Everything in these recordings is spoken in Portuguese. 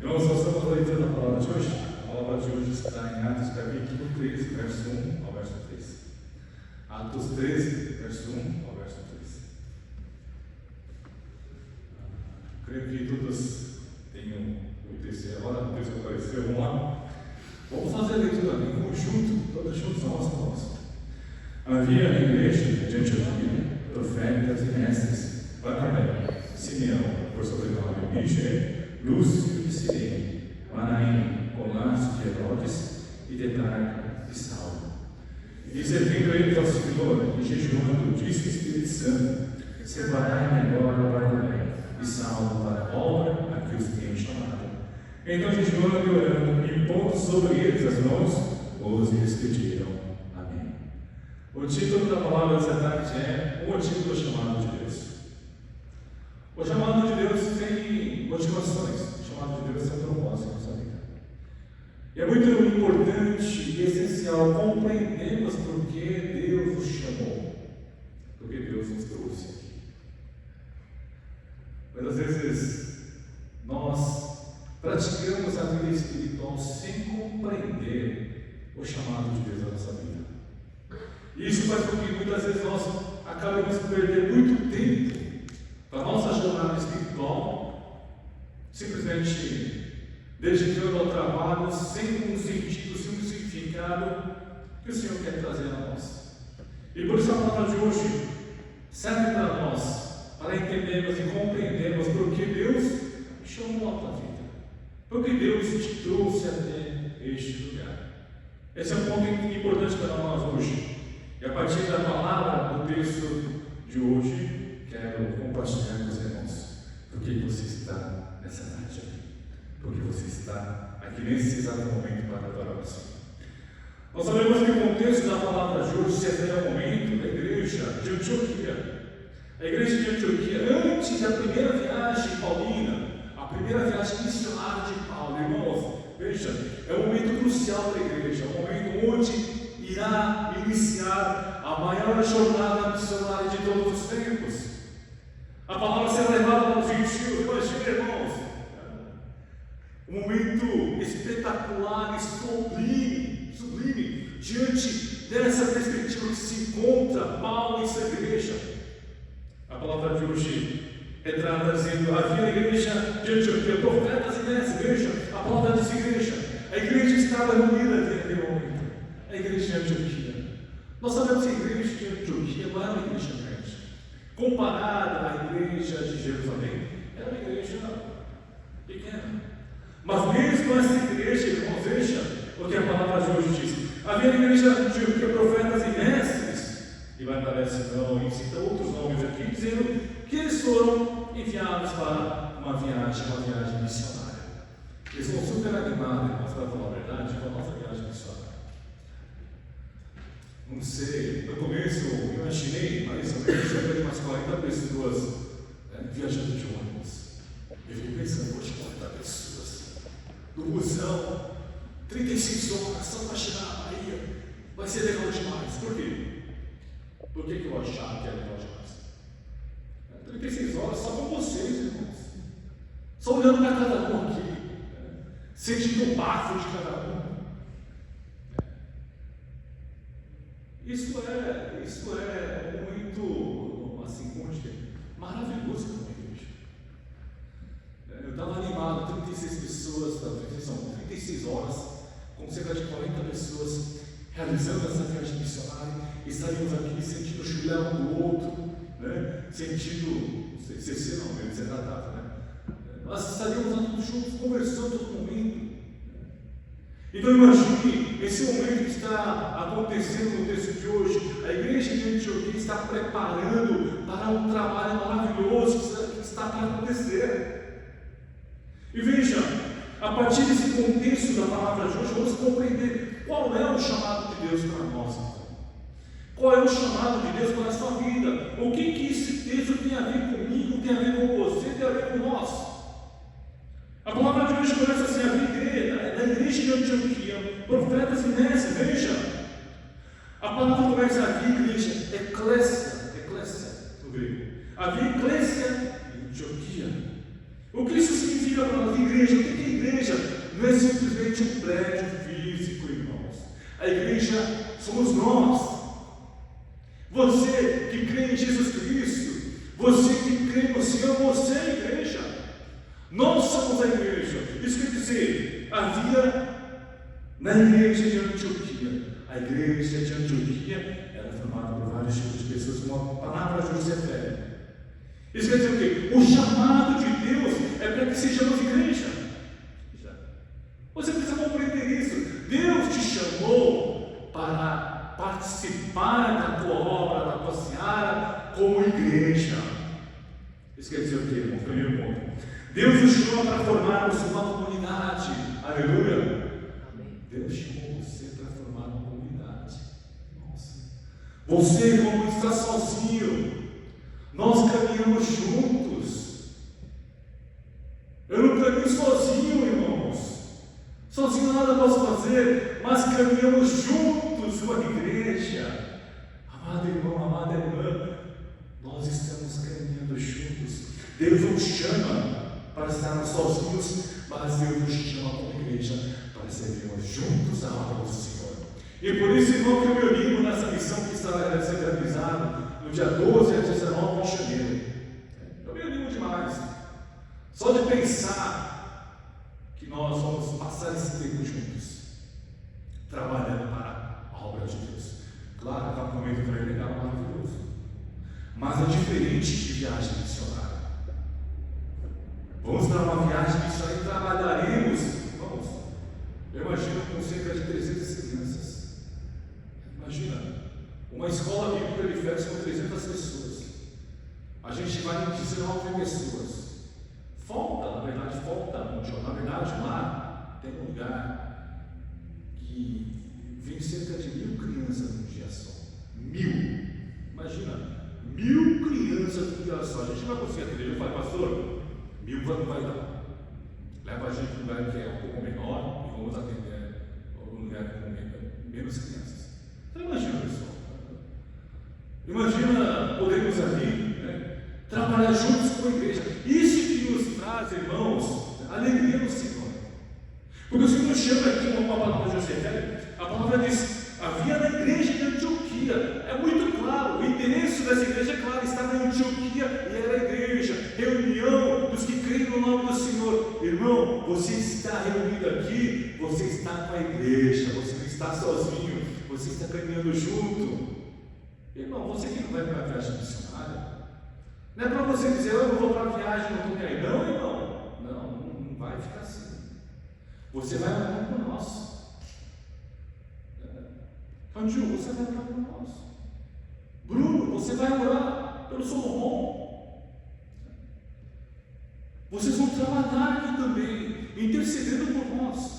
Irmãos, nós estamos leitura da palavra de hoje. A palavra de hoje está em Atos capítulo 13, verso 1 ao verso 3. Atos 13, verso 1 ao verso 3. Creio que todos tenham o texto agora, o texto apareceu. Vamos lá? Vamos fazer a leitura em conjunto, todos juntos na nossa voz. Havia na igreja de Antioquia profetas e mestres: Barnabé, Simeão, por sobrenome Níger, Lúcio de Cirene, Manaém, Colásio de Herodes e Tetrarca de Saulo. E servindo eles ao Senhor e jejuando, disse o Espírito Santo: Separai-me agora Barnabé e Saulo para a obra a que os tenho chamado. Então, jejuando e orando, impondo sobre eles as mãos, os despediram. Amém. O título da palavra dessa tarde é O Motivo do Chamado de Deus. O chamado de Deus tem motivações. O chamado de Deus tem um propósito na nossa vida. E é muito importante e essencial compreendermos por que Deus nos chamou, por que Deus nos trouxe aqui. Muitas vezes nós praticamos a vida espiritual sem compreender o chamado de Deus na nossa vida. E isso faz com que muitas vezes nós acabemos perdendo muito tempo da nossa jornada espiritual, simplesmente dedicando ao trabalho sem um sentido, sem um significado que o Senhor quer trazer a nós. E por isso a palavra de hoje serve para nós, para entendermos e compreendermos por que Deus chamou a tua vida, por que Deus te trouxe até este lugar. Esse é um ponto importante para nós hoje. E a partir da palavra do texto de hoje, quero compartilhar com os irmãos por que você está nessa tarde aqui, porque você está aqui nesse exato momento para adorar o Senhor. Nós sabemos que o contexto da palavra de hoje se refere ao momento da igreja de Antioquia. A igreja de Antioquia, antes da primeira viagem paulina, a primeira viagem missionária de Paulo. Irmãos, veja, é um momento crucial da igreja, é um momento onde irá iniciar a maior jornada missionária de todos os tempos. A palavra será levada para os gentios. Imagina, irmãos, um momento espetacular e sublime, diante dessa perspectiva que se encontra Paulo e sua igreja. A palavra de hoje retrata dizendo: havia na igreja de Antioquia profetas e mestres. Igreja, a palavra diz igreja. A igreja estava reunida naquele momento. A igreja de Antioquia. Nós sabemos que a igreja de Antioquia não era uma igreja grande. Comparada à igreja de Jerusalém, era uma igreja pequena. Mas mesmo essa igreja, irmãos, veja o que a palavra de hoje diz. Havia na igreja de Antioquia profetas e mestres, e vai para Simeão e cita outros nomes aqui, dizendo que eles foram enviados para uma viagem missionária. Eles vão super animados, irmãos, para falar a verdade, com a nossa viagem missionária. Não sei, no começo eu imaginei, mais ou menos, cerca de umas 40 pessoas viajando de ônibus. Eu fiquei pensando: poxa, 40 pessoas no busão, 36 horas, só para chegar na Bahia, vai ser legal demais. Por quê? Por que eu achava que era legal demais? 36 horas só com vocês, irmãos, só olhando para cada um aqui, sentindo o bafo de cada um. Isso é muito, assim, como dizer, maravilhoso para uma igreja. Eu estava animado, 36 pessoas, 36 horas, com cerca de 40 pessoas, realizando essa viagem missionária. Estaríamos aqui sentindo o chulé um do outro, sentindo, não sei se não, deve ser tratado, Nós estaríamos todos juntos, conversando todo momento. Então imagine esse momento que está acontecendo no texto de hoje. A igreja de Antioquia está preparando para um trabalho maravilhoso que está para acontecer. E veja, a partir desse contexto da palavra de hoje, vamos compreender qual é o chamado de Deus para nós. Qual é o chamado de Deus para a sua vida? O que esse texto tem a ver comigo, tem a ver com você, tem a ver com nós? A palavra de hoje começa assim: na igreja de Antioquia, profetas e mestres. Veja, a palavra começa aqui, igreja, eclésia, no grego. Havia eclésia em Antioquia. O que isso significa para nós? Igreja, o que é igreja? não é simplesmente um prédio físico, irmãos. A igreja somos nós. Você que crê em Jesus Cristo, você que crê no Senhor, você é a igreja. Nós somos a igreja. Isso quer dizer, havia na igreja de Antioquia. A igreja de Antioquia era formada por vários tipos de pessoas, uma palavra de refere. Isso quer dizer o quê? O chamado de Deus é para que sejamos igreja. Você precisa compreender isso. Deus te chamou para participar da tua obra, da tua seara, como igreja. Isso quer dizer o quê, irmão? Primeiro ponto. Deus nos chama para formarmos uma comunidade. Aleluia. Deus chamou você para formar uma comunidade. Nossa. Você, irmão, não está sozinho. Nós caminhamos juntos. Eu não caminho sozinho, irmãos. Sozinho nada posso fazer, mas caminhamos juntos com a igreja. Amado irmão, amada irmã, nós estamos caminhando juntos. Deus nos chama para estarmos sozinhos, mas Deus nos chama como igreja para servirmos juntos a obra do Senhor. E por isso, irmão, que eu me animo nessa missão que estará sendo realizada no dia 12 a 19 de janeiro. Eu me animo demais. Só de pensar que nós vamos passar esse tempo juntos, trabalhando para a obra de Deus. Claro, o acampamento também é legal, maravilhoso. Mas é diferente de viagem missionária. Vamos para uma viagem missionária e trabalharemos. Vamos. Eu imagino com cerca de 300 crianças. Imagina, uma escola bíblica periférica com 300 pessoas. A gente vai em 19 pessoas. Falta, na verdade, na verdade, lá tem um lugar que vem cerca de 1000 crianças num dia só. 1000. Imagina, 1000 crianças num dia só. A gente não vai conseguir atender. Eu falei, pastor, 1000 não vai dar. Leva a gente para um lugar que é um pouco menor e vamos atender um lugar com menos crianças. Então imagina, pessoal. Imagina podermos ali, trabalhar juntos com a igreja. Isso que nos traz, irmãos, alegria no Senhor. Porque o Senhor nos chama aqui uma palavra de José. A palavra diz: havia na igreja de Antioquia. É muito claro, o endereço dessa igreja é claro, está na Antioquia e era a igreja, reunião dos que creem no nome do Senhor. Irmão, você está reunido aqui, você está com a igreja, você não está sozinho, você está caminhando junto. Irmão, você que não vai para a viagem missionária, não é para você dizer, eu não vou para a viagem, não estou nem aí. Não, irmão, não vai ficar assim. Você vai orar por nós. Andil, você vai orar por nós. Bruno, você vai orar pelo Solomon. Vocês vão trabalhar aqui também, intercedendo por nós.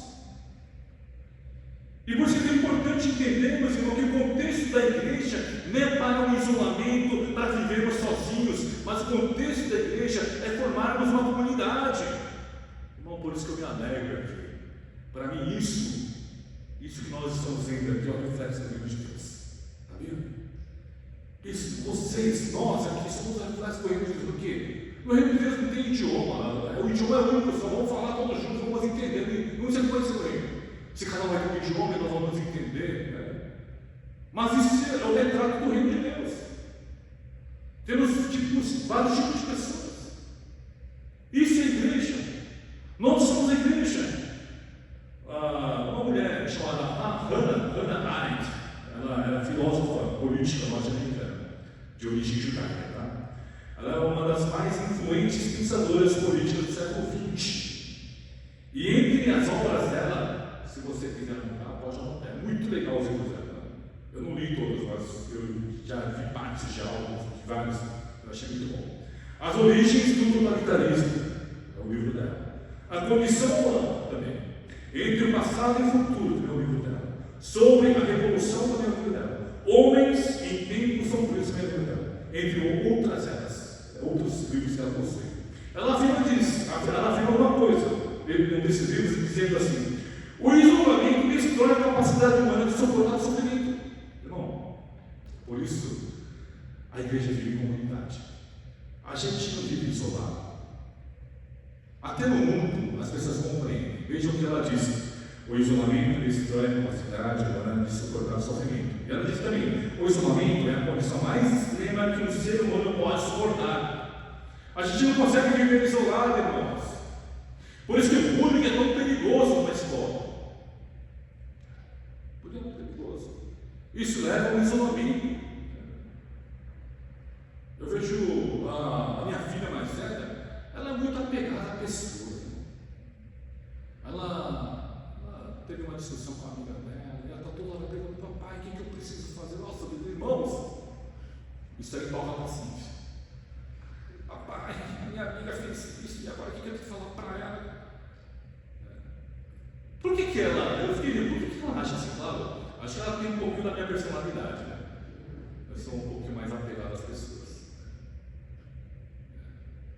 E por isso é importante entendermos, irmão, que o contexto da igreja não é para um isolamento, para vivermos sozinhos, mas o contexto da igreja é formarmos uma comunidade. Irmão, por isso que eu me alegro aqui. Para mim, isso que nós estamos vendo aqui é o reflexo da Bíblia de Deus. Está vendo? Isso, vocês, nós aqui somos o reflexo do reino de Deus. Por quê? No reino de Deus não tem idioma. O idioma é único, só vamos falar todos juntos, vamos entender. Não sei como vai ser o reino. Se cada um vai ter um idioma, nós vamos entender. Mas isso é o retrato do reino de Deus. Temos vários tipos de pessoas. Isso é igreja. Nós somos a igreja. Uma mulher chamada Hannah Arendt, ela era filósofa política norte-americana, de origem judaica. Tá? Ela é uma das mais influentes pensadoras políticas do século XX. E entre as obras dela, se você quiser anotar, pode anotar. É muito legal os livros dela. Eu não li todos, mas eu já vi partes de alguns, de vários. Eu achei muito bom. As origens do totalitarismo é o livro dela. A condição humana também. Entre o passado e o futuro, também é o livro dela. Sobre a revolução, também é o livro dela. Homens em tempos sombrios, também é o livro dela. Entre outras eras, outros livros que ela possui. Ela afirma uma coisa, um desses livros, dizendo assim: o isolamento destrói a capacidade humana de suportar o sofrimento. Irmão, por isso, a igreja vive em comunidade. A gente não vive isolado. Até no mundo, as pessoas compreendem. Vejam o que ela disse: o isolamento destrói a capacidade humana de suportar o sofrimento. E ela disse também: o isolamento é a condição mais extrema que um ser humano pode suportar. A gente não consegue viver isolado, irmãos. Por isso que o bullying é tão perigoso na escola. Porque é muito perigoso. Isso leva ao isolamento. Eu vejo a minha filha mais velha, ela é muito apegada a pessoas. Ela teve uma discussão com a amiga dela, e ela está toda hora perguntando: papai, o que eu preciso fazer? Nossa, irmãos, isso aí toca a paciência. Papai, a minha amiga fez isso, e agora o que eu tenho que falar para ela? Por que ela, eu fiquei vendo, por que ela acha assim? Claro, acho que ela tem um pouquinho da minha personalidade, né? Eu sou um pouquinho mais apegado às pessoas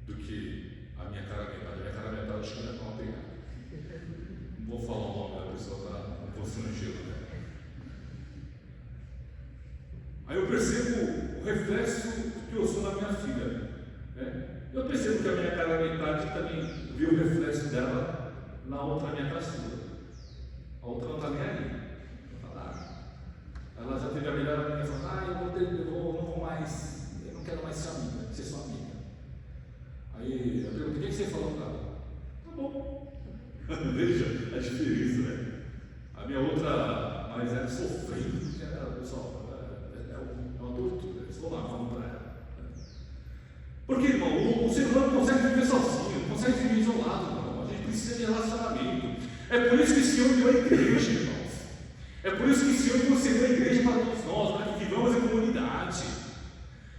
do que a minha cara metade. A minha cara metade acho que não é tão apegada. Não vou falar o nome da pessoa para não constranger, né? Aí eu percebo o reflexo que eu sou na minha filha, né? Eu percebo que a minha cara metade também vê o reflexo dela na outra minha caçula. A outra não está nem aí. Ela já teve a melhor amiga e falou: eu não quero mais ser sua amiga. Aí eu perguntei: o que você falou para ela? Tá bom. Veja a diferença, né? A minha outra mais velha sofrendo, pessoal, é uma tortura. Estou lá falando para ela. Porque, irmão, o ser humano não consegue viver sozinho, não consegue viver isolado, irmão. A gente precisa de relacionamento. É por isso que o Senhor deu a igreja, irmãos. É por isso que o Senhor concedeu a igreja para todos nós, para que vivamos em comunidade.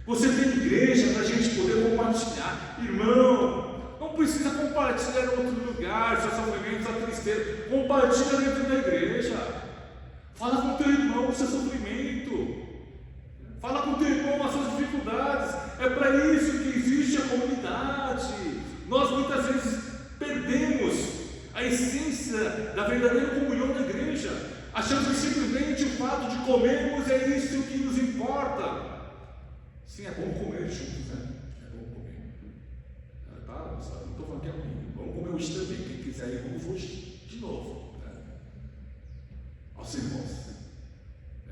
Você tem igreja para a gente poder compartilhar. Irmão, não precisa compartilhar em outro lugar, seu sofrimento, sua tristeza. Compartilha dentro da igreja. Fala com o teu irmão o seu sofrimento. Fala com o teu irmão as suas dificuldades. É para isso que existe a comunidade. Nós muitas vezes perdemos a essência da verdadeira comunhão da igreja. Achamos que simplesmente o fato de comermos é isso que nos importa. Sim, é bom comer juntos, né? É bom comer. Não estou falando que é ruim. Vamos comer hoje também. Quem quiser ir, vamos hoje de novo. Né? Aos irmãos.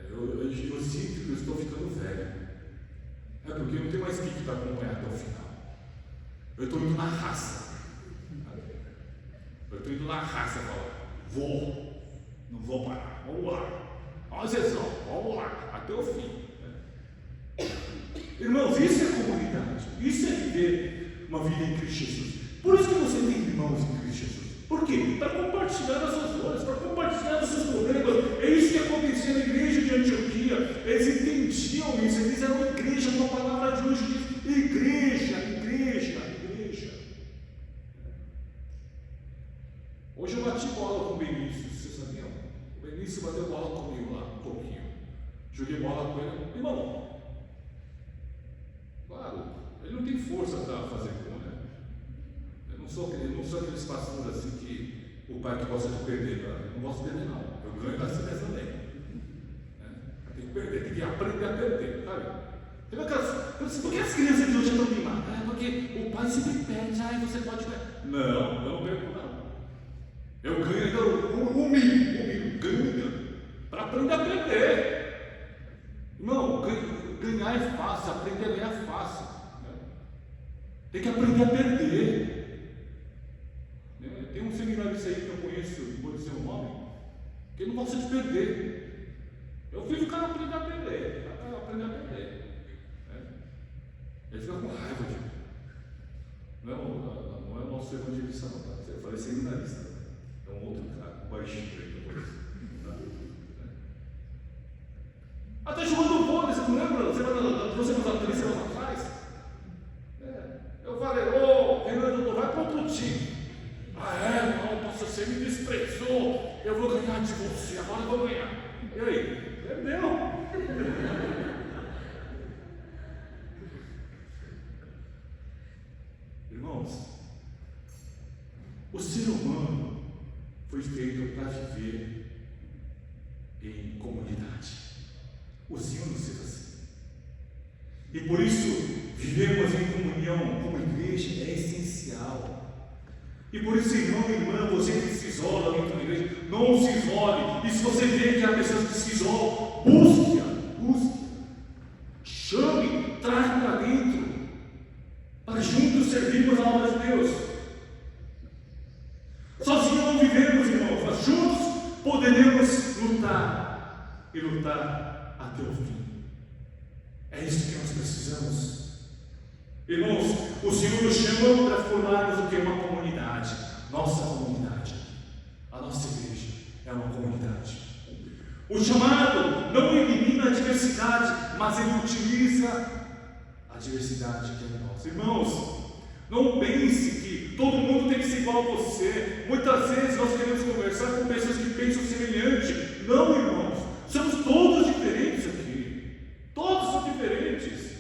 Eu sinto que eu estou ficando velho. É porque eu não tenho mais pique para acompanhar até o final. Eu estou indo na raça. Eu estou indo na raça, vou. Não vou parar, vamos lá. Olha a sessão, vamos lá, até o fim. Irmãos, isso é comunidade, isso é viver uma vida em Cristo Jesus. Por isso que você tem irmãos em Cristo Jesus. Por quê? Para compartilhar as suas dores, para compartilhar os seus problemas. É isso que acontecia na igreja de Antioquia. Eles entendiam isso, eles eram igreja, uma palavra de hoje diz igreja. Hoje eu bati bola com o Benício, vocês sabiam? O Benício bateu bola comigo lá, um pouquinho. Joguei bola com ele. Irmão, claro, ele não tem força para fazer gol, né? Eu não sou aqueles pastores assim que o pai que gosta de perder, cara. Eu não gosto de perder, não. Eu ganho assim mesmo também. Tem que perder, tem que aprender a perder, sabe? Por que as crianças de hoje estão mimadas? Porque o pai sempre perde, você pode ganhar. Não, eu não perco, não. Eu ganho, então humilho, ganho, para aprender a perder. Irmão, ganhar é fácil, aprender a ganhar é fácil. Né? Tem que aprender a perder. Tem um seminarista aí que eu conheço, não vou dizer o nome, que ele não gosta de perder. Eu fiz o cara aprender a perder. Ele fica com raiva de mim. Não é o nosso evangelista, não, tá? Eu falei seminarista. É um outro cara, baixinho aí depois. Até jogando vôlei, você não lembra? Você nos anos atrás? Eu falei: Renan, vai para outro time. Não, nossa, você me desprezou. Eu vou ganhar de você, agora eu vou ganhar. E aí? Perdeu. Irmãos, o ser humano foi feito para viver em comunidade. O Senhor nos fez assim. E por isso, vivemos em comunhão como igreja é essencial. E por isso, irmão e irmã, você que se isola dentro da igreja, Não se isole. E se você vê que há pessoas que se isolam, busque-a. Chame, traga para dentro, para juntos servirmos a obra de Deus. Sozinhos não vivemos, irmãos, mas juntos poderemos lutar e lutar até o fim. É isso que nós precisamos. Irmãos, o Senhor nos chamou para formarmos o que é uma comunidade. Nossa comunidade, a nossa igreja é uma comunidade. O chamado não elimina a diversidade, mas ele utiliza a diversidade que é em nós. Irmãos, não pense que todo mundo tem que ser igual a você. Muitas vezes nós queremos conversar com pessoas que pensam semelhante. Não, irmãos, somos todos diferentes aqui. Todos são diferentes.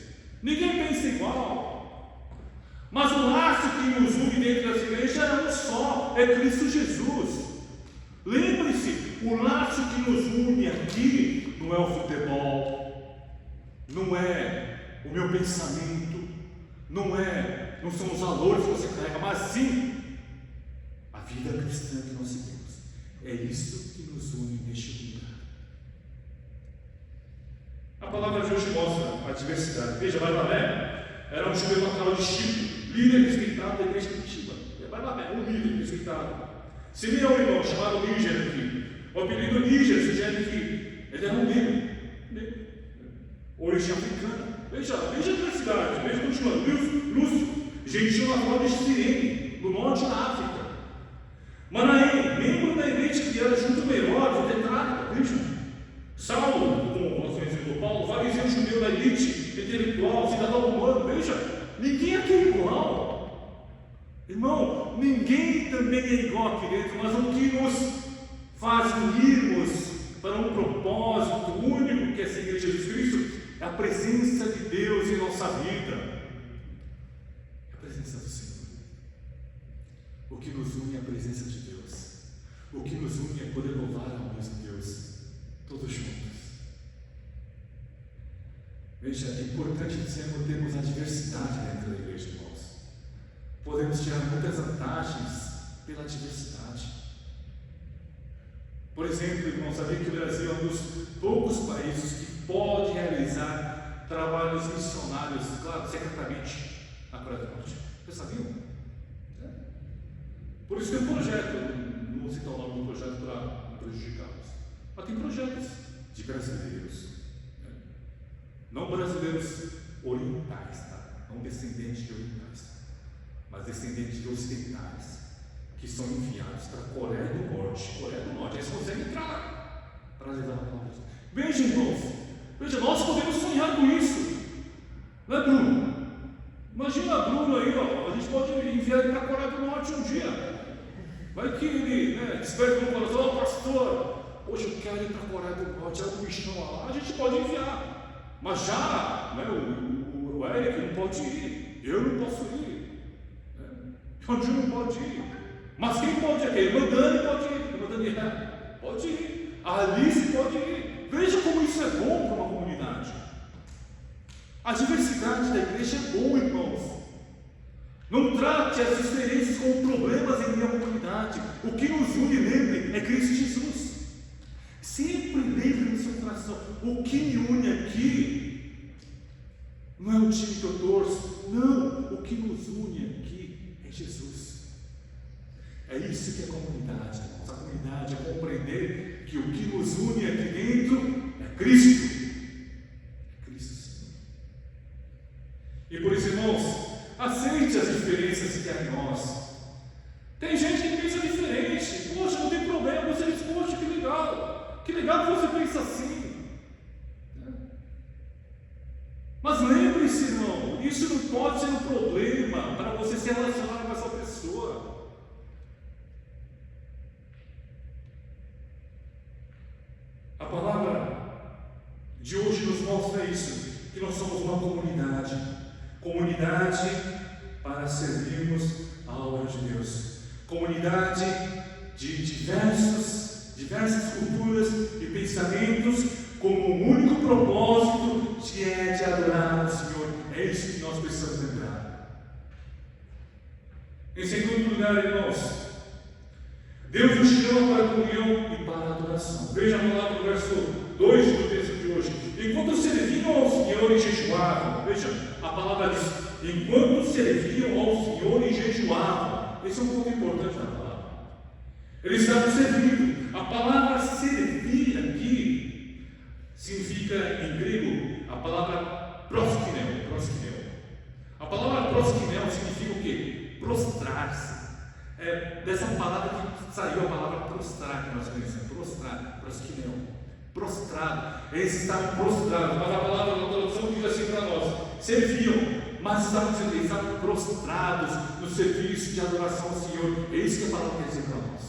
Ninguém pensa igual. Mas o laço que nos une dentro dessa igreja é um só, é Cristo Jesus. Lembre-se, o laço que nos une aqui não é o futebol, não é o meu pensamento, não são os valores que você carrega, mas sim a vida cristã que nós seguimos. É isso que nos une neste lugar. A palavra de hoje mostra a diversidade. Veja, Barnabé era um judeu natural de Chipre, líder respeitado da igreja de Chipre. Barnabé, um líder respeitado. Simeão, irmão, chamado Níger aqui. O apelido Níger sugere que ele era um negro. Origem africana. Veja a diversidade. Veja continuando. Lúcio, gentil natural de Cirene, no norte da África. Manaém, membro da elite que era junto com Herodes, o tetrarca. Veja. Saulo, como nós conhecemos o Paulo, fariseu judeu da elite, intelectual, cidadão humano. Veja, ninguém aqui é igual. Irmão, ninguém também é igual aqui dentro, mas o que nos faz unirmos para um propósito único, que é seguir Jesus Cristo, é a presença de Deus em nossa vida. É a presença do Senhor. O que nos une é a presença de Deus. O que nos une é poder louvar ao mesmo Deus, todos juntos. Veja, é importante termos a diversidade dentro da igreja, irmãos. Podemos tirar muitas vantagens pela diversidade. Por exemplo, irmão, sabia que o Brasil é um dos poucos países que pode realizar trabalhos missionários, claro, secretamente, na Coreia do Norte. Vocês sabiam? Por isso tem um projeto, não vou citar o nome do projeto para não prejudicá-los, mas tem projetos de brasileiros, não brasileiros orientais, tá? Não descendentes de orientais, mas descendentes de ocidentais, que são enviados para a Coreia do Norte, eles conseguem entrar lá para levar a palavra. Veja, irmãos, nós podemos sonhar com isso, não é, Bruno? Imagina a Bruno aí, ó, a gente pode enviar ele para a Coreia do Norte um dia. Vai que ele desperta no coração, pastor, hoje eu quero ir para a Coreia do Norte, algo me chama lá, a gente pode enviar, mas já, o Eric não pode ir, eu não posso ir, o Gil não pode ir, mas quem pode ir? A irmã Dani pode ir, a irmã Daniela pode ir, a Alice pode ir. Veja como isso é bom para uma comunidade. A diversidade da igreja é bom, irmãos. Não trate as diferenças como problemas em minha comunidade. O que nos une, lembre, é Cristo Jesus. Sempre lembre no seu coração: o que me une aqui não é o time que eu torço, não. O que nos une aqui é Jesus. É isso que é comunidade, irmãos. A comunidade é compreender que o que nos une aqui dentro é Cristo. É Cristo, Senhor. E por isso, irmãos, aceite as diferenças que há em nós. Tem gente que pensa diferente. Poxa, não tem problema. Você diz: poxa, que legal. Que legal que você pensa assim. Mas lembre-se, irmão, isso não pode ser um problema para você se relacionar com essa pessoa. A palavra de hoje nos mostra isso, que nós somos uma comunidade para servirmos a obra de Deus, comunidade de diversas culturas e pensamentos, com um único propósito, que é de adorar o Senhor. É isso que nós precisamos lembrar. Em segundo lugar, irmãos, Deus nos chama para a comunhão e para a adoração. Veja lá no verso 2 do texto de hoje. Enquanto serviam ao Senhor e jejuavam, veja, a palavra diz, enquanto serviam ao Senhor e jejuavam. Esse é um ponto importante da palavra. Eles estavam servindo. A palavra servir aqui significa em grego a palavra proskineo. A palavra proskineo significa o quê? Prostrar-se. É dessa palavra que saiu a palavra prostrar, que nós conhecemos. Prostrar, proskineo. Prostrado. Eles estavam prostrados, mas a palavra da tradução diz assim para nós: serviam, mas estavam prostrados no serviço de adoração ao Senhor. É isso que a palavra quer dizer para nós.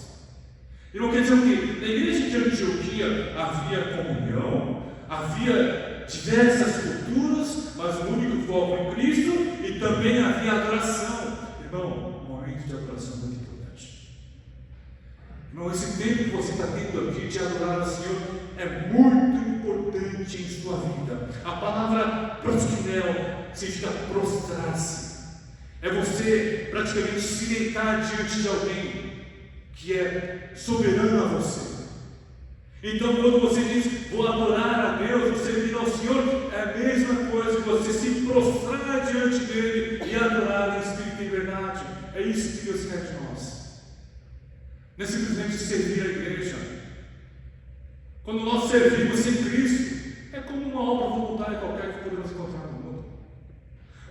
E não quer dizer o quê? Na igreja de Antioquia havia comunhão, havia diversas culturas, mas o único foco em Cristo, e também havia adoração. Irmão, um momento de adoração muito importante. Irmão, esse tempo que você está tendo aqui de adorar ao Senhor é muito importante em sua vida. A palavra proskineo significa prostrar-se. É você praticamente se deitar diante de alguém que é soberano a você. Então, quando você diz, vou adorar a Deus, vou servir ao Senhor, é a mesma coisa que você se prostrar diante dele e adorar em espírito e verdade. É isso que Deus quer de nós. Não é simplesmente servir a igreja. Quando nós servimos em Cristo, é como uma obra voluntária qualquer que podemos encontrar no mundo.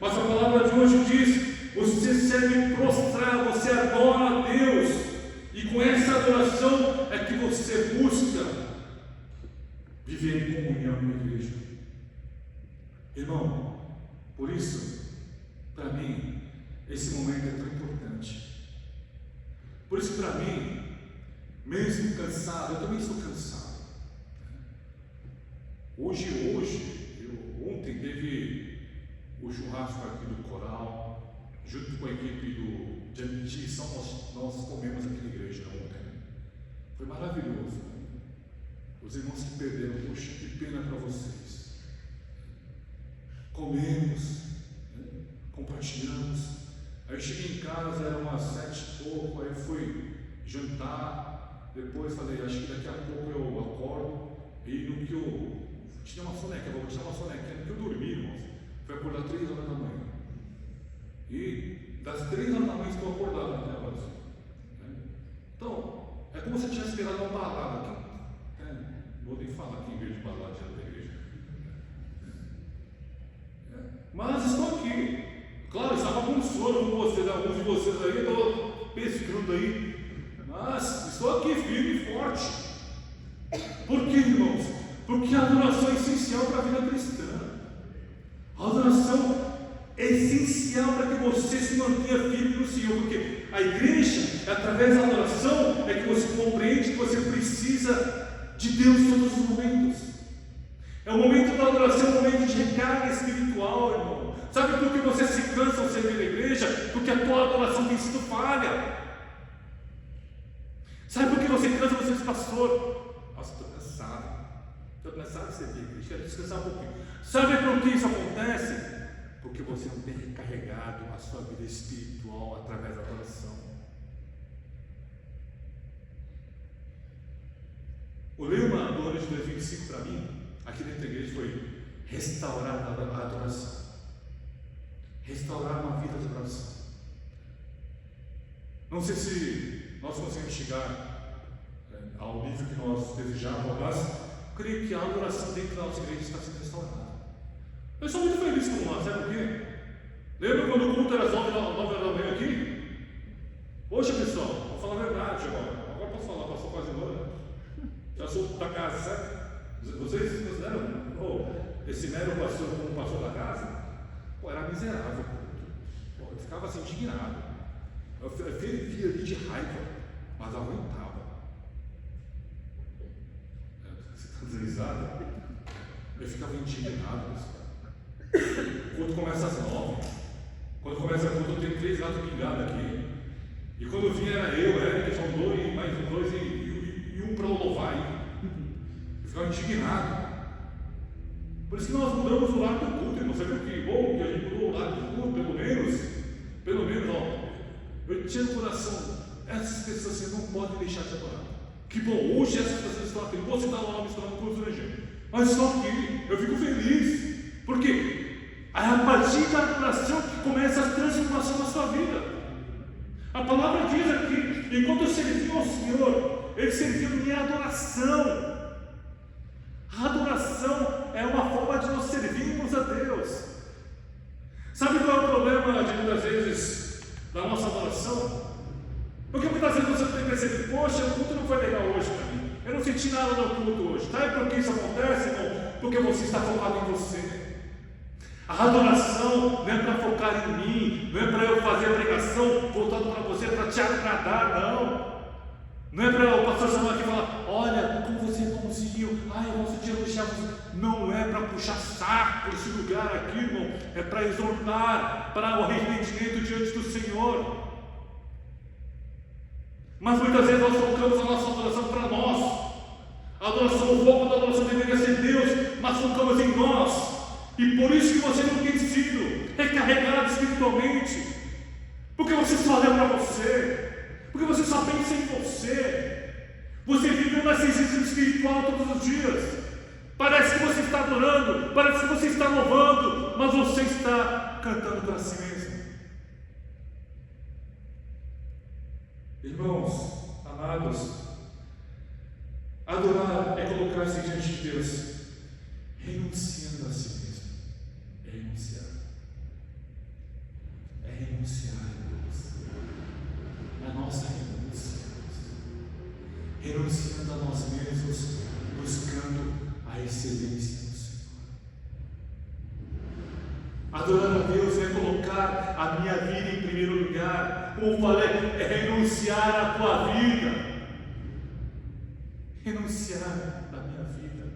Mas a palavra de hoje diz, você serve prostrado, você adora a Deus. E com essa adoração é que você busca viver em comunhão com a igreja. Irmão, por isso, para mim, esse momento é tão importante. Por isso, para mim, mesmo cansado, eu também estou cansado. Ontem teve o churrasco aqui do coral, junto com a equipe de admissão, nós comemos aqui na igreja ontem. Foi maravilhoso. Né? Os irmãos que perderam, poxa, que pena para vocês. Comemos, né? Compartilhamos. Aí eu cheguei em casa, era umas 7 e pouco, aí eu fui jantar, depois falei, acho que daqui a pouco eu acordo, e no que eu tinha uma soneca, vou tirar uma sonequinha, no que eu dormi, irmãos, foi acordar 3 horas da manhã. E das 3 horas da manhã estou acordado até agora. Então, é como se eu tivesse esperado uma balada aqui. Vou nem falar aqui em vez de balada diante da igreja. Mas estou aqui. Claro, estava com sono com vocês, alguns de vocês aí, estou pescando aí. Mas estou aqui firme e forte. Por quê, irmãos? Porque a adoração é essencial para a vida cristã. A adoração é essencial para que você se mantenha firme no Senhor, porque a igreja, através da adoração, é que você compreende que você precisa de Deus em todos os momentos. É o momento da adoração, é o momento de recarga espiritual, irmão. Sabe por que você se cansa ao servir na igreja? Porque a tua adoração tem sido falha. Sabe por que você cansa? Você diz, pastor, estou cansado. Estou cansado de servir a igreja, quero descansar um pouquinho. Sabe por que isso acontece? Porque você não tem recarregado a sua vida espiritual através da adoração. O lema do ano de 2025 para mim, aqui dentro da igreja, foi restaurar a adoração. Restaurar uma vida de adoração. Não sei se nós conseguimos chegar ao nível que nós desejávamos, mas creio que a adoração dentro da nossa igreja está sendo restaurada. Eu sou muito feliz com nós, sabe por quê? Lembra quando o culto era às 9 da manhã aqui? Poxa, pessoal, vou falar a verdade agora. Agora posso falar, passou quase um ano. Já sou da casa, sabe? Vocês consideram esse mero pastor como pastor da casa? Pô, era miserável. Pô, eu ficava assim indignado. Eu fervia ali de raiva, mas aguentava. Você está deslizado? Eu ficava indignado, pessoal. O culto começa às 9. Quando começa o culto, eu tenho 3 gatos pingados aqui. E quando eu vinha era eu, Érica, João 2, mais 2 e um para louvar. Eu ficava indignado. Por isso que nós mudamos o lado do culto, irmão. Você viu que bom que a gente mudou o lado do culto, pelo menos, ó. Eu tinha no coração essas pessoas você não pode deixar de adorar. Que bom, hoje essas pessoas estão aqui, não posso citar o nome, estão no curso da igreja, mas só que eu fico feliz, porque é a partir da adoração que começa a transformação na sua vida. A palavra diz aqui, enquanto serviam ao Senhor, eles serviam em adoração. A adoração é uma forma de nós servirmos a Deus. Sabe qual é o problema de muitas vezes da nossa adoração? Porque muitas vezes você tem percebido, poxa, o culto não foi legal hoje para mim, eu não senti nada no culto hoje. Sabe por que isso acontece, irmão? Porque você está focado em você. A adoração não é para focar em mim, não é para eu fazer a pregação voltando para você, para te agradar, não. Não é para o pastor chamar aqui e falar, olha, como você conseguiu, eu gosto de elogiar você. Não é para puxar saco esse lugar aqui, irmão, é para exortar, para o arrependimento diante do Senhor. Mas muitas vezes nós focamos a nossa adoração para nós. A adoração, o foco da adoração deveria ser Deus, mas focamos em nós. E por isso que você não tem sido recarregado espiritualmente, porque você só olha para você, porque você só pensa em você. Você vive um narcisismo espiritual todos os dias. Parece que você está adorando, parece que você está louvando, mas você está cantando para si mesmo. Irmãos, amados, adorar é colocar-se diante de Deus, renunciando a si mesmo. É renunciar. É renunciar a Deus. A nossa renúncia. Renunciando a nós mesmos, buscando a excelência do Senhor. Adorar a Deus é colocar a minha vida em primeiro lugar. Como falei, é renunciar à tua vida. Renunciar à minha vida.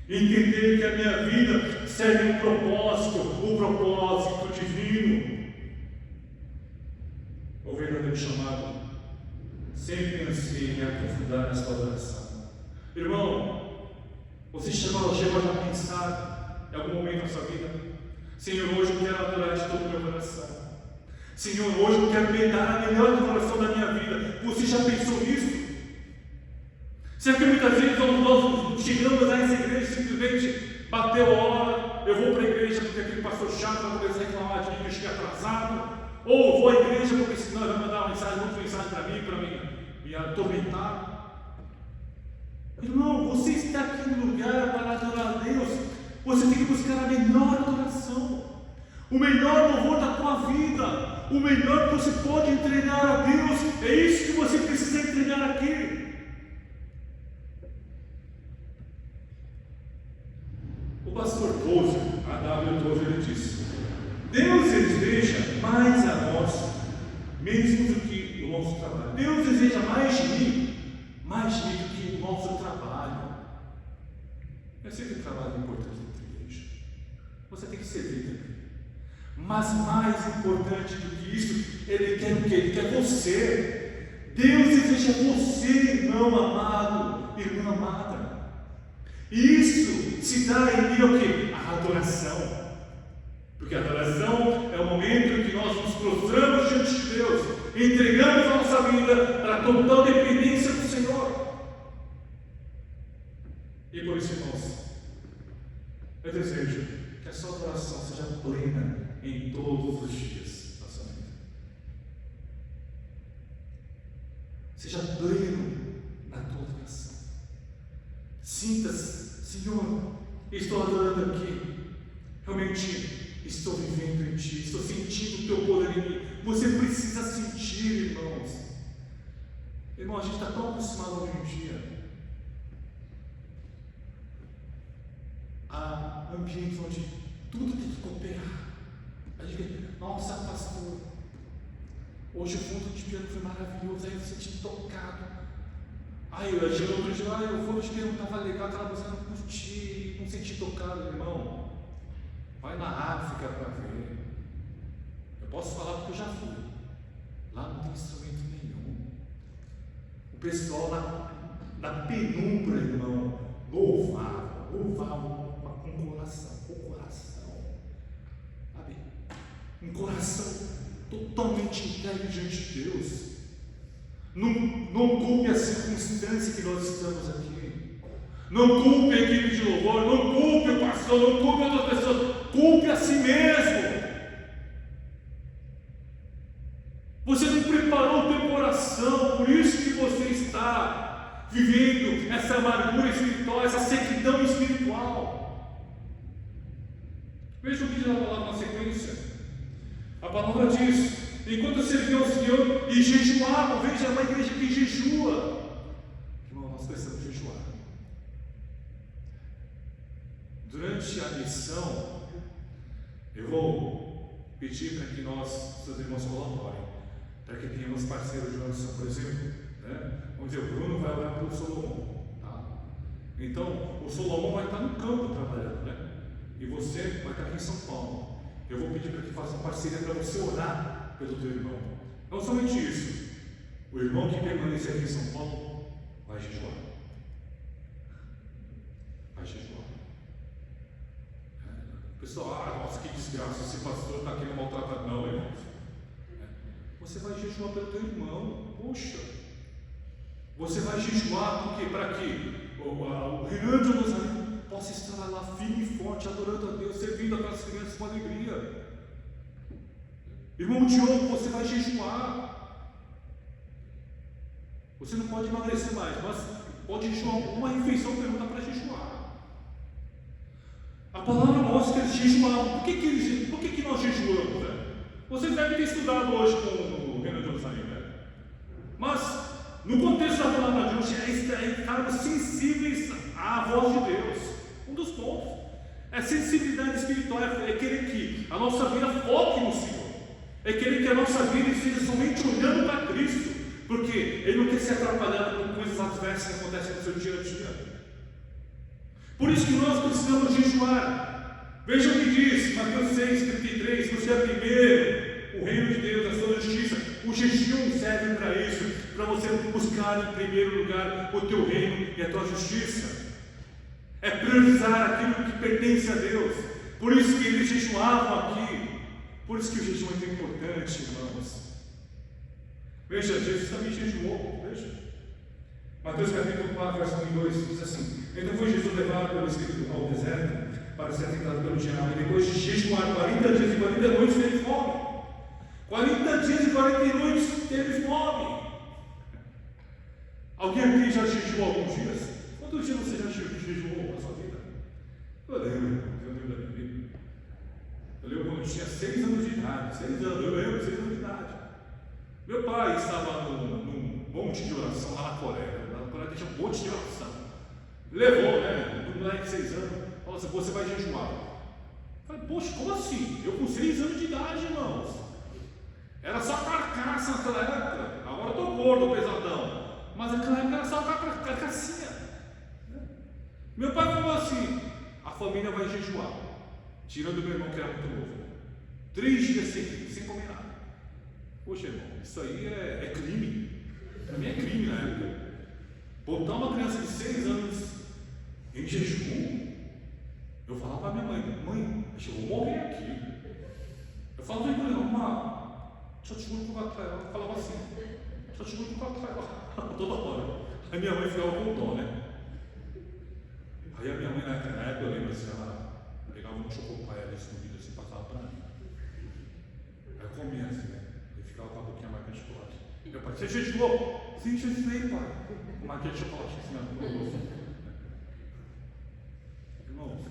Entender que a minha vida serve um propósito divino. O verdadeiro chamado sempre ansei em aprofundar nessa adoração. Irmão, você chegou a pensar em algum momento da sua vida, Senhor, hoje eu quero adorar de todo o meu coração. Senhor, hoje eu quero me dar a melhor adoração da minha vida. Você já pensou nisso? Será que muitas vezes nós chegamos a essa igreja simplesmente bateu a hora, eu vou para a igreja porque aquele pastor chato vai começar a reclamar de mim que eu cheguei atrasado, ou vou à igreja porque senão ele vai mandar uma mensagem, muita mensagem para mim, me atormentar. Irmão, você está aqui no lugar para adorar a Deus, você tem que buscar a melhor adoração, o melhor louvor da tua vida, o melhor que você pode entregar a Deus, é isso que você precisa entregar aqui. O pastor Tozer, A.W. Tozer, ele disse: Deus deseja mais a nós, mesmo do que o nosso trabalho. Deus deseja mais de mim do que o nosso trabalho. Eu sei que o trabalho é importante dentro da igreja, você tem que servir também. Mas mais importante do que isso, Ele quer o quê? Ele quer você. Deus deseja você, irmão amado, irmã amada. E isso se dá em mim o quê? A adoração. Porque a adoração é o momento em que nós nos prostramos diante de Deus, entregamos a nossa vida para a total dependência do Senhor. E por isso, irmãos, eu desejo que a sua adoração seja plena em todos os dias da sua vida. Seja pleno na tua adoração. Sinta-se, Senhor, estou adorando aqui, realmente estou vivendo em Ti, estou sentindo o Teu poder em mim. Você precisa sentir, irmãos. Irmão, a gente está tão acostumado hoje em dia a ambientes onde tudo tem que cooperar. A gente, nossa, pastor, hoje o fundo de piano foi maravilhoso, aí eu me senti tocado. Aí eu achei outro dia, o fundo de piano estava legal, aquela música não curti, não senti tocado, irmão. Vai na África para ver. Eu posso falar porque eu já fui. Lá não tem instrumento nenhum. O pessoal na penumbra, irmão, louvava com coração, sabe? Um coração totalmente entregue diante de Deus. Não culpe a circunstância que nós estamos aqui. Não culpe a equipe de louvor, não culpe o pastor, não culpe outras pessoas, culpe a si mesmo. Você não preparou o teu coração, por isso que você está vivendo essa amargura espiritual, essa sequidão espiritual. Veja o que diz a palavra na sequência. A palavra diz: enquanto serviam ao Senhor e jejuavam. Veja, é uma igreja que jejua. Irmão, nós precisamos jejuar. Durante a missão, eu vou pedir para que nós, seus irmãos, colaborem, para que tenhamos parceiros de oração, por exemplo, né? Vamos dizer, o Bruno vai orar pelo Solomon, tá? Então, o Solomon vai estar no campo trabalhando, né? E você vai estar aqui em São Paulo. Eu vou pedir para que façam parceria para você orar pelo teu irmão. Não somente isso, o irmão que permanecer aqui em São Paulo vai jejuar. Vai jejuar. Pessoal, nossa, que desgraça, esse pastor está querendo maltratar. Não, irmãos. Você vai jejuar pelo teu irmão. Poxa, você vai jejuar porque para que o Renan de Nazaré possa estar lá firme e forte, adorando a Deus, servindo aquelas crianças com alegria. Irmão Diogo, você vai jejuar. Você não pode emagrecer mais, mas pode jejuar uma refeição, pergunta para jejuar. A palavra mostra que eles jejuavam. Por que nós jejuamos, né? Vocês devem ter estudado hoje com o Renan de Nazaré, né? Mas, no contexto da palavra de hoje, é estarmos sensíveis à voz de Deus. Um dos pontos é sensibilidade espiritual, é querer que a nossa vida foque no Senhor, é querer que a nossa vida esteja somente olhando para Cristo, porque Ele não quer ser atrapalhado com coisas adversas que acontecem no seu dia a dia. Por isso que nós precisamos jejuar. Veja o que diz Mateus 6,33: você é primeiro o reino de Deus, a sua justiça. O jejum serve para isso, para você buscar em primeiro lugar o teu reino e a tua justiça. É priorizar aquilo que pertence a Deus. Por isso que eles jejuavam aqui. Por isso que o jejum é tão importante, irmãos. Veja, Jesus também jejuou. Veja, Mateus capítulo 4, verso 1 e 2 diz assim: então foi Jesus levado pelo Espírito ao deserto para ser tentado pelo diabo, e depois de jejuar 40 dias e 40 noites teve fome. 40 dias e 40 noites teve fome. Alguém aqui já jejuou alguns dias? Quantos dias você já jejuou na sua vida? Eu lembro da minha vida. Eu lembro quando eu tinha 6 anos de idade. 6 anos, eu lembro, 6 anos de idade. Meu pai estava num monte de oração lá na Coreia. Na Coreia tinha um monte de oração. Levou, né? Um moleque de 6 anos. Falou assim: você vai jejuar. Eu falei: poxa, como assim? Eu com 6 anos de idade, irmãos. Era só carcaça naquela época. Agora eu estou gordo, pesadão. Mas naquela época era só carcassinha. Meu pai falou assim: a família vai jejuar, tirando meu irmão que era muito novo, 3 dias sem comer nada. Poxa, irmão, isso aí é crime. Para mim é crime na época. Botar uma criança de 6 anos em jejum. Eu falava para minha mãe, acho que eu vou morrer aqui. Eu falava para ela: mamãe, deixa eu te juro que eu vou atrás. Ela falava assim: deixa eu te juro que eu vou atrás. Toda hora. Aí minha mãe ficava com dó, né? Aí a minha mãe, na época, eu lembro assim, ela pegava um chocopai ali escondido assim, passava para mim. Aí eu comia assim, né? E ficava com a boquinha marcando de chocolate. Meu pai: você jejuou? Sim, jejuei, pai. Com marquinha de chocolate assim, no rosto. Irmãos,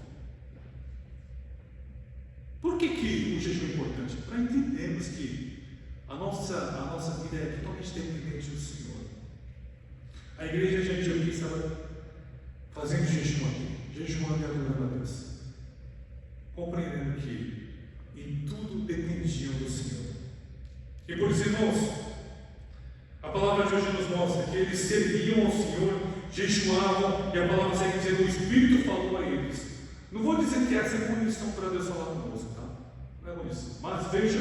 por que o jejum é importante? Para entendermos que a nossa vida é totalmente dependente do Senhor. A igreja de Antioquia estava fazendo jejum aqui, jejuando e adorando a Deus, compreendendo que em tudo dependiam do Senhor. E por isso, irmãos, a palavra de hoje nos mostra que eles serviam ao Senhor, jejuavam, e a palavra segue dizendo: o Espírito falou a eles. Não vou dizer que essa é a condição para Deus falar conosco, tá? Não é condição. Mas veja,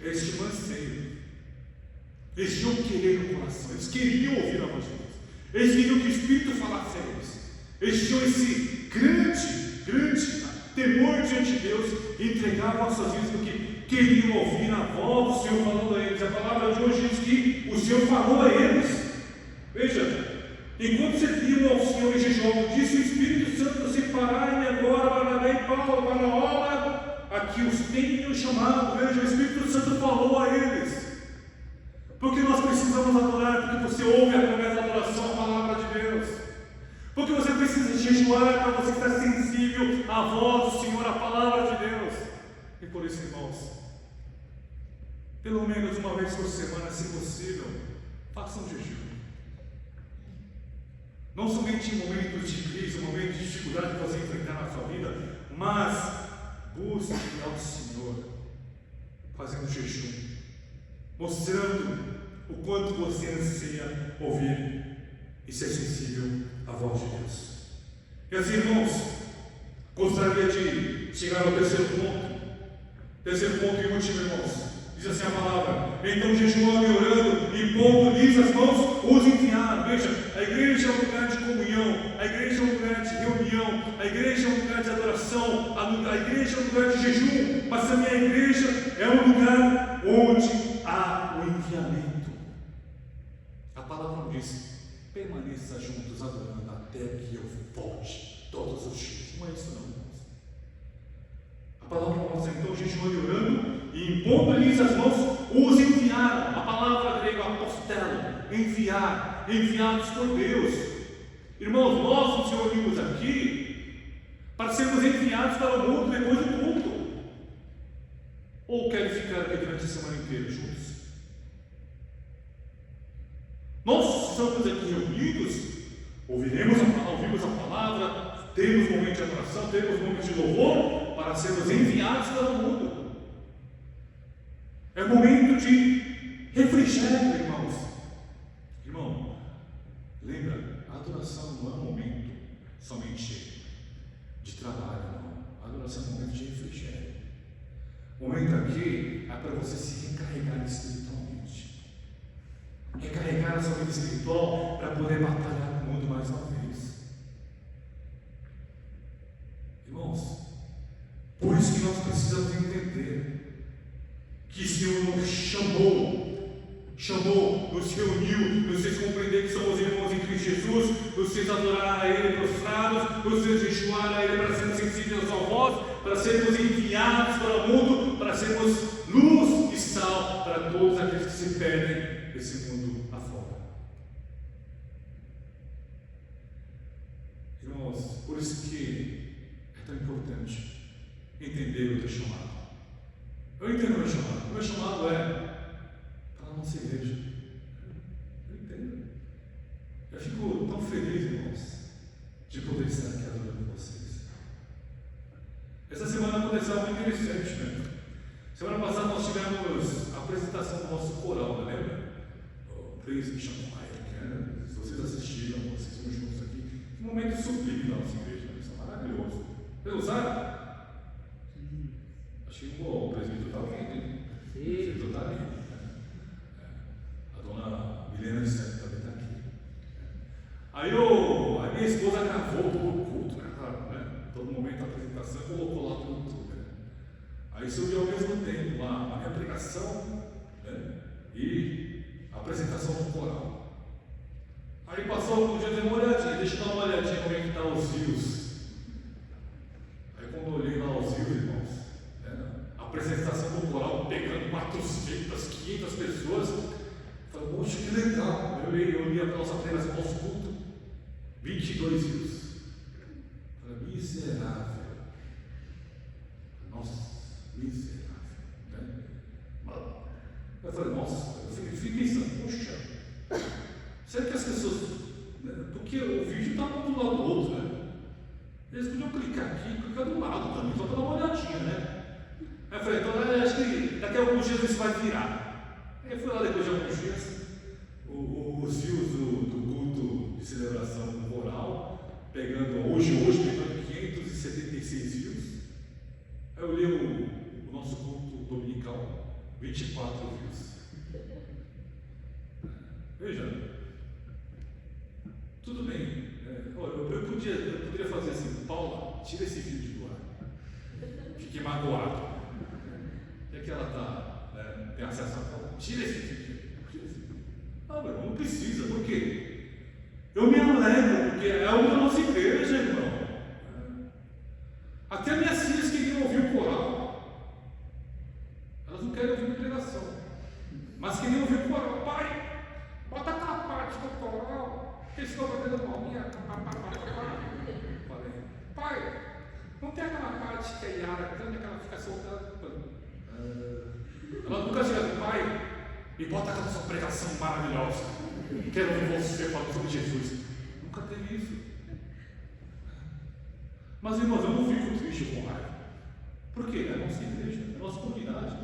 este anseio, eles tinham querer no coração, eles queriam ouvir a voz de Deus, eles queriam que o Espírito falasse a eles. Eles tinham esse grande temor diante de Deus e entregavam as suas vidas porque queriam ouvir a voz do Senhor falando a eles. A palavra de hoje diz que o Senhor falou a eles. Veja, enquanto serviam ao Senhor em jejum, disse o Espírito Santo: separai-me agora, Barnabé e Paulo, para a obra a que os tenho chamado. Veja, o Espírito Santo falou a eles. Porque nós precisamos adorar, porque você ouve através da adoração a palavra de Deus. Porque você precisa jejuar para você estar sensível à voz do Senhor, à palavra de Deus. E por isso, irmãos, pelo menos uma vez por semana, se possível, faça um jejum. Não somente em momentos de crise, momentos de dificuldade que você enfrentar na sua vida, mas busque ao Senhor, fazendo jejum, mostrando o quanto você anseia ouvir e ser sensível à voz de Deus. E assim, irmãos, gostaria de chegar ao terceiro ponto. Terceiro ponto e último, irmãos. Diz assim a palavra: então jejuando e orando, e pondo-lhes as mãos, os enviaram. Veja, a igreja é um lugar de comunhão, a igreja é um lugar de reunião, a igreja é um lugar de adoração, a igreja é um lugar de jejum, mas também a igreja é um lugar onde há o enviamento. A palavra não diz: permaneça juntos adorando até que eu volte todos os dias. Não é isso não, irmãos. A palavra mostra então jejuando e orando, e impondo-lhes as mãos, os enviaram. A palavra grega apostelo, enviar, enviados por Deus. Irmãos, nós nos reunimos aqui para sermos enviados para o mundo depois do culto. Ou querem ficar aqui durante a semana inteira juntos? Nós estamos aqui reunidos, ouvimos a palavra, temos momentos de adoração, temos momentos de louvor, para sermos enviados para o mundo. É momento de refrigério, irmãos. Irmão, lembra, a adoração não é um momento somente de trabalho, não. A adoração é um momento de refrigério. O momento aqui é para você se recarregar espiritualmente. Recarregar a sua vida espiritual para poder batalhar no mundo mais uma vez. Irmãos, por isso que nós precisamos entender que o Senhor nos chamou, nos reuniu, nos fez compreender que somos irmãos em Cristo Jesus, nos fez adorar a Ele prostrados, nos fez jejuar a Ele para sermos sensíveis à sua voz, para sermos enviados para o mundo, para sermos luz e sal para todos aqueles que se perdem desse mundo afora. Irmãos, por isso que é tão importante entender o teu chamado. Eu entendo o meu chamado. O meu chamado é para a nossa igreja. Eu entendo. Eu fico tão feliz, irmãos, de poder estar aqui adorando vocês. Essa semana aconteceu algo interessante, né? Semana passada nós tivemos a apresentação do nosso coral, né? Lembra? O Praise Me Shine Fire, né? Se vocês assistiram, vocês estão juntos aqui. Um momento sublime da nossa igreja, né? Isso é maravilhoso. Vocês usaram? Achei bom, o presbítero está aqui, né? O presbítero está ali. A dona Milena Vicente também está aqui. Aí a minha esposa gravou todo o culto, né? Todo momento da apresentação, colocou lá tudo. Né? Aí subiu ao mesmo tempo lá a minha pregação, né? E a apresentação do coral. Aí passou alguns dias, dei uma olhadinha, deixa eu dar uma olhadinha como é que está os rios. Aí quando eu olhei lá os rios, irmãos, a apresentação do coral pegando 400, 500 pessoas, eu falei, poxa, que legal. Eu li a nossa pregação aos cultos, 22 rios. Eu falei, miserável. Nossa, miserável. Né? Eu falei, nossa, eu fiquei pensando, poxa, será que as pessoas, né? Porque o vídeo está um do lado do outro, né? Eles podiam clicar aqui e clicar do lado também, só para dar uma olhadinha, né? Aí eu falei, então acho que daqui a alguns dias isso vai virar. Aí eu fui lá depois de alguns dias, os fios do culto de celebração coral, pegando hoje pegando 576 fios. Aí eu olhei o nosso culto dominical, 24 fios. Veja, tudo bem. Eu poderia fazer assim, Paula, tira esse vídeo do ar. Fiquei magoado. Já que ela tem acesso a Paula, tira esse vídeo. Não, meu irmão, não precisa. Por quê? Eu me alegro, porque é uma da nossa igreja, irmão. Até minhas filhas queriam ouvir o coral. Elas não querem ouvir pregação, mas queriam ouvir o coral. Pai, bota aquela parte do coral, que estou batendo palminha. Falei, pai, não tem aquela parte que a Yara canta, que ela fica soltando. Ela nunca chega assim, pai, me bota aquela sua pregação maravilhosa. Quero ouvir você falando sobre Jesus. Nunca teve isso. Mas, irmãos, eu não fico triste com raiva. Por quê? É a nossa igreja, é a nossa comunidade.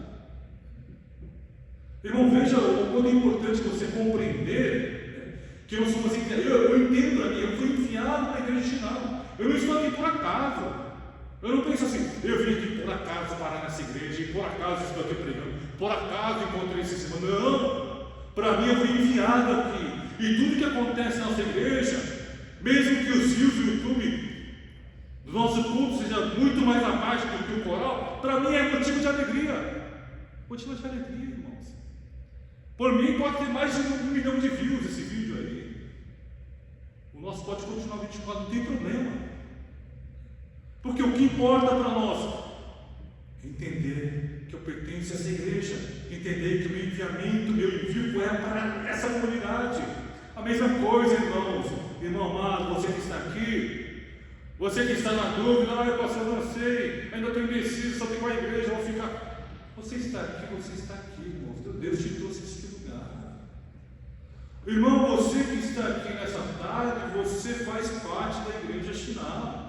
Irmão, veja o quanto é importante você compreender que nós somos enviados. Eu entendo a mim, eu fui enviado para a igreja de Shinar. Eu não estou aqui por acaso. Eu não penso assim, eu vim aqui por acaso parar nessa igreja, e por acaso estou aqui pregando, por acaso encontrei esse irmão. Não! Para mim eu fui enviado aqui. E tudo que acontece na nossa igreja, mesmo que os views do YouTube do nosso culto seja muito mais abaixo do que o coral, para mim é motivo de alegria. Motivo de alegria, irmãos. Por mim pode ter mais de 1 milhão de views esse vídeo aí. O nosso pode continuar 24, não tem problema. Porque o que importa para nós é entender que eu pertenço a essa igreja, entender que o meu enviamento, meu envio é para essa comunidade. A mesma coisa, irmãos, irmão amado, você que está aqui, você que está na dúvida, pastor, não sei, ainda estou indeciso, só tem uma igreja, vou ficar. Você está aqui, irmãos, Deus te trouxe esse lugar. Irmão, você que está aqui nessa tarde, você faz parte da igreja Shinar.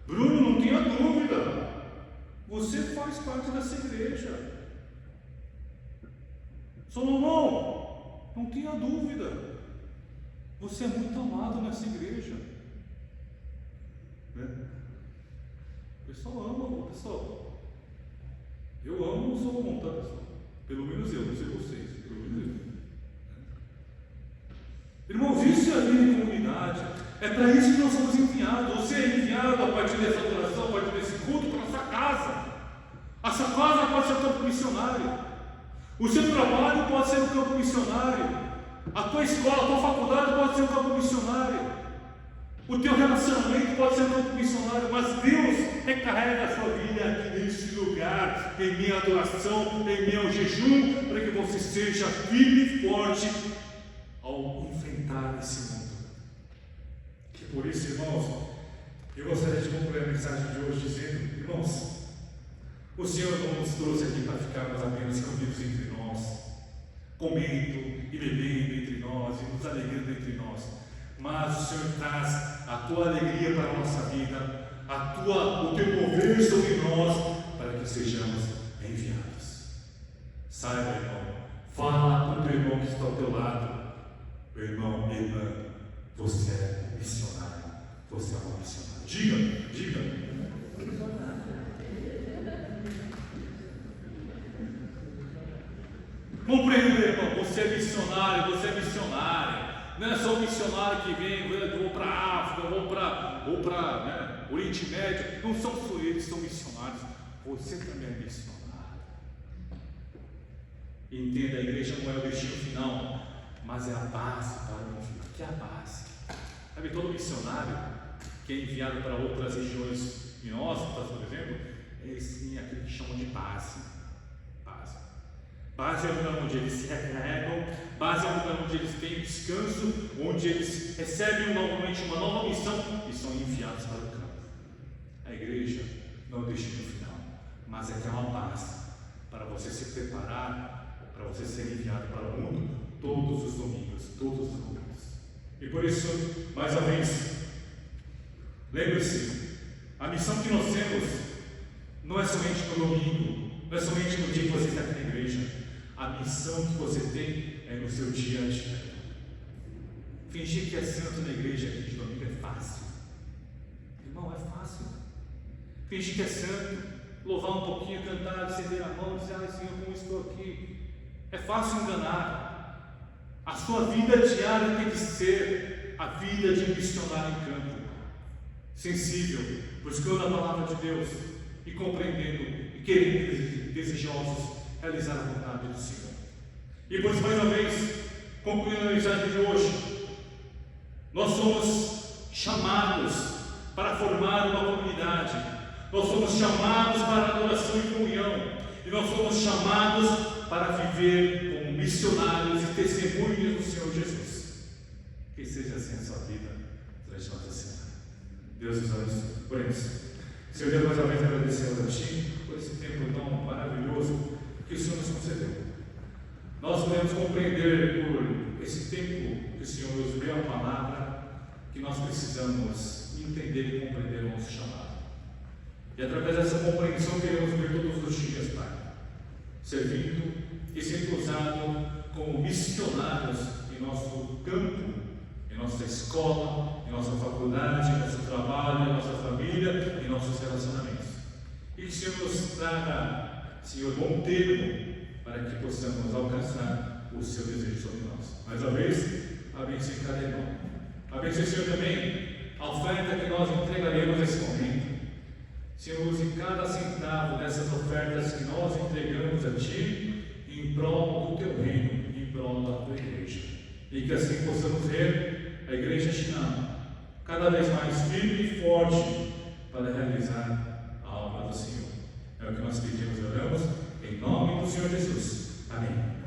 Bruno, não tenha dúvida, você faz parte dessa igreja. Solomão, não tenha dúvida, você é muito amado nessa igreja. O pessoal ama, pessoal. Eu amo o Solomão, tá, pessoal? Pelo menos eu, não sei vocês, pelo menos eu. Irmãos, isso é a vida em comunidade. É para isso que nós somos enviados. Você é enviado a partir dessa adoração, a partir desse culto, para a sua casa. A sua casa pode ser um campo missionário. O seu trabalho pode ser um campo missionário. A tua escola, a tua faculdade pode ser um campo missionário. O teu relacionamento pode ser um campo missionário. Mas Deus recarrega a sua vida aqui neste lugar, em minha adoração, em meu jejum, para que você seja firme e forte ao enfrentar esse mundo. Que por isso, irmãos, eu gostaria de concluir a mensagem de hoje dizendo, irmãos, o Senhor não nos trouxe aqui para ficarmos apenas reunidos entre nós, comendo e bebendo entre nós e nos alegrando entre nós, mas o Senhor traz a tua alegria para a nossa vida, o teu mover sobre nós, para que sejamos enviados. Saiba, irmão, fala para o teu irmão que está ao teu lado, meu irmão, minha irmã, você é missionário, você é uma missionária. Diga. Compreenda, irmão, você é missionário, você é missionária. Não é só o missionário que vem, eu vou para a África, vou para Oriente Médio. Não são só eles que são missionários, você também é missionário. Entenda, a igreja não é o destino final, mas é a base para o envio. Que é a base. Sabe, todo missionário que é enviado para outras regiões inóspitas, por exemplo, eles têm aquilo que chamam de base. Base é o lugar onde eles se recarregam, base é o lugar onde eles têm descanso, onde eles recebem novamente uma nova missão e são enviados para o campo. A igreja não é o destino final, mas é uma base para você se preparar, para você ser enviado para o mundo todos os domingos, E por isso, mais uma vez, lembre-se, a missão que nós temos não é somente no domingo, não é somente no dia que você está aqui na igreja. A missão que você tem é no seu dia a dia. Fingir que é santo na igreja aqui de domingo é fácil. Irmão, é fácil. Fingir que é santo, louvar um pouquinho, cantar, estender a mão, dizer, Senhor, como estou aqui. É fácil enganar. A sua vida diária tem que ser a vida de um missionário em campo, sensível, buscando a palavra de Deus e compreendendo e querendo, desejosos realizar a vontade do Senhor. E por isso, mais uma vez, concluindo a mensagem de hoje, Nós somos chamados para formar uma comunidade. Nós somos chamados para adoração e comunhão. E nós somos chamados para viver como missionários e testemunhas do Senhor Jesus. Que seja assim a sua vida durante a nossa semana. Deus nos abençoe. Oremos. Senhor Deus, mais uma vez agradecemos a Ti por esse tempo tão maravilhoso que o Senhor nos concedeu. Nós podemos compreender por esse tempo que o Senhor nos deu a palavra que nós precisamos entender e compreender o nosso chamado. E através dessa compreensão queremos ver todos os dias, Pai, servindo e sendo usado como missionários em nosso campo, em nossa escola, em nossa faculdade, em nosso trabalho, em nossa família, em nossos relacionamentos. E que o Senhor nos traga, Senhor, bom termo para que possamos alcançar o seu desejo sobre nós. Mais uma vez, abençoe cada irmão. Abençoe, Senhor, também a oferta que nós entregaremos nesse momento. Senhor, use cada centavo dessas ofertas que nós entregamos a Ti em prol do Teu reino, em prol da Tua igreja. E que assim possamos ver a igreja Shinam cada vez mais firme e forte para realizar a obra do Senhor. É o que nós pedimos e oramos em nome do Senhor Jesus. Amém.